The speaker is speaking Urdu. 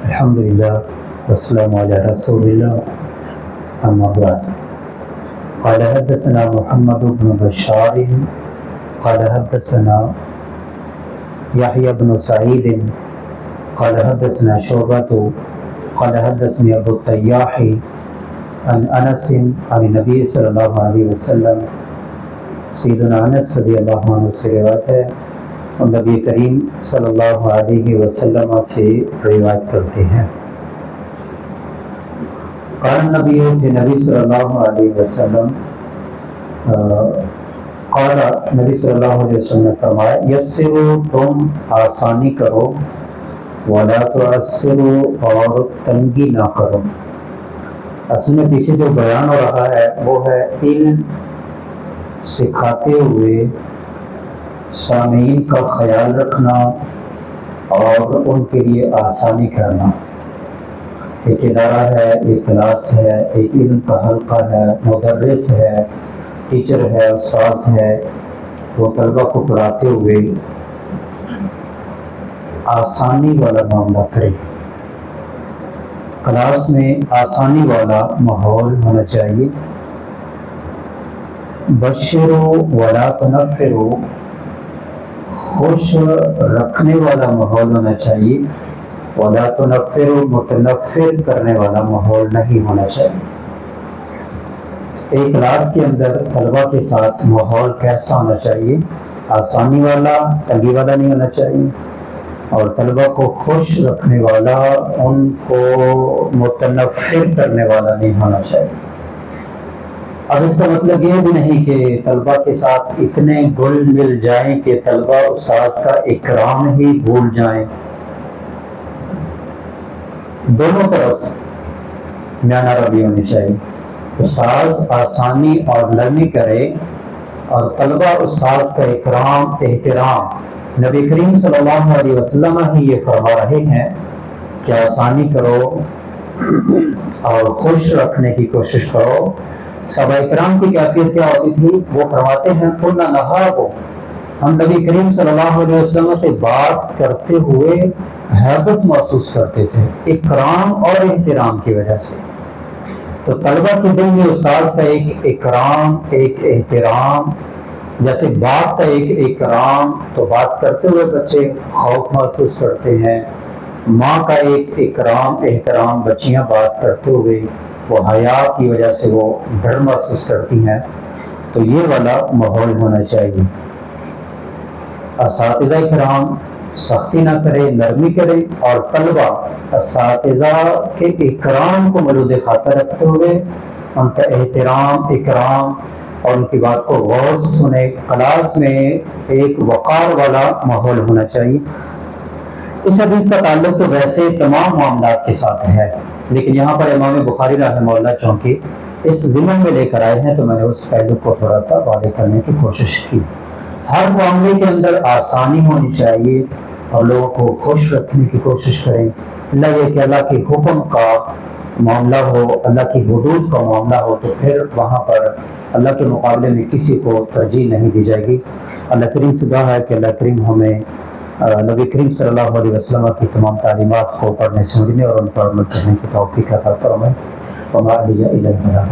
الحمد لله والسلام على رسول الله أما بعد. قال حدثنا محمد بن بشار قال حدثنا يحيى بن سعيد قال حدثنا شعبة قال حدثني أبو التياح عن أنس عن النبي صلى الله عليه وسلم. سیدنا انس رضی اللہ عنہ سے روایت ہے اور نبی کریم صلی اللہ علیہ وسلم سے روایت کرتے ہیں. قال نبی تھے نبی صلی اللہ علیہ وسلم قال نبی صلی اللہ علیہ وسلم نے فرمایا یسروا تم آسانی کرو ولا تعسروا اور تنگی نہ کرو. اصل میں پیچھے جو بیان ہو رہا ہے وہ ہے علم سکھاتے ہوئے سامعین کا خیال رکھنا اور ان کے لیے آسانی کرنا. ایک ادارہ ہے، ایک کلاس ہے، ایک علم کا حلقہ ہے، مدرس ہے، ٹیچر ہے، استاذ ہے، وہ طلبہ کو پڑھاتے ہوئے آسانی والا معاملہ کرے. کلاس میں آسانی والا ماحول ہونا چاہیے. بشرو ولا تنفرو خوش رکھنے والا ماحول ہونا چاہیے. ولا تنفرو متنفر کرنے والا ماحول نہیں ہونا چاہیے. ایک کلاس کے اندر طلبہ کے ساتھ ماحول کیسا ہونا چاہیے؟ آسانی والا، تنگی والا نہیں ہونا چاہیے، اور طلبہ کو خوش رکھنے والا، ان کو متنفر کرنے والا نہیں ہونا چاہیے. اب اس کا مطلب یہ بھی نہیں کہ طلبہ کے ساتھ اتنے گل مل جائیں کہ طلبہ استاذ کا اکرام ہی بھول جائیں. دونوں طرف میانہ روی ہونی چاہیے. استاذ آسانی اور نرمی کرے اور طلبہ استاذ کا اکرام احترام. نبی کریم صلی اللہ علیہ وسلم ہی یہ فرما رہے ہیں کہ آسانی کرو اور خوش رکھنے کی کوشش کرو. صحابہ اکرام کی کیفیت کیا ہوتی تھی؟ وہ فرماتے ہیں کنا نہابو، ہم نبی کریم صلی اللہ علیہ وسلم سے بات کرتے ہوئے ہیبت محسوس کرتے تھے اکرام اور احترام کی وجہ سے. تو طلبہ کے دل میں استاذ کا ایک اکرام، ایک احترام، جیسے باپ کا ایک اکرام، تو بات کرتے ہوئے بچے خوف محسوس کرتے ہیں. ماں کا ایک اکرام احترام، بچیاں بات کرتے ہوئے وہ حیا کی وجہ سے وہ ڈر محسوس کرتی ہیں. تو یہ والا ماحول ہونا چاہیے. اساتذہ کرام سختی نہ کرے، نرمی کرے، اور طلبہ اساتذہ کے اکرام کو مورد خاطر رکھتے ہوئے ان کا احترام اکرام اور ان کی بات کو غور سے سنے. کلاس میں ایک وقار والا ماحول ہونا چاہیے. اس حدیث کا تعلق تو ویسے تمام معاملات کے ساتھ ہے، لیکن یہاں پر امام بخاری رحمہ اللہ چونکہ اس ضمن میں لے کر آئے ہیں تو میں نے اس پہلو کو تھوڑا سا واضح کرنے کی کوشش کی. ہر معاملے کے اندر آسانی ہونی چاہیے اور لوگوں کو خوش رکھنے کی کوشش کریں. اللہ یہ کہ اللہ کے حکم کا معاملہ ہو، اللہ کی حدود کا معاملہ ہو، تو پھر وہاں پر اللہ کے مقابلے میں کسی کو ترجیح نہیں دی جائے گی. اللہ کریم سے دعا ہے کہ اللہ کریم ہمیں نبی کریم صلی اللہ علیہ وسلم کی تمام تعلیمات کو پڑھنے سمجھنے اور ان پر عمل کرنے کی توفیق عطا فرمائے. وما علی الا البلاغ.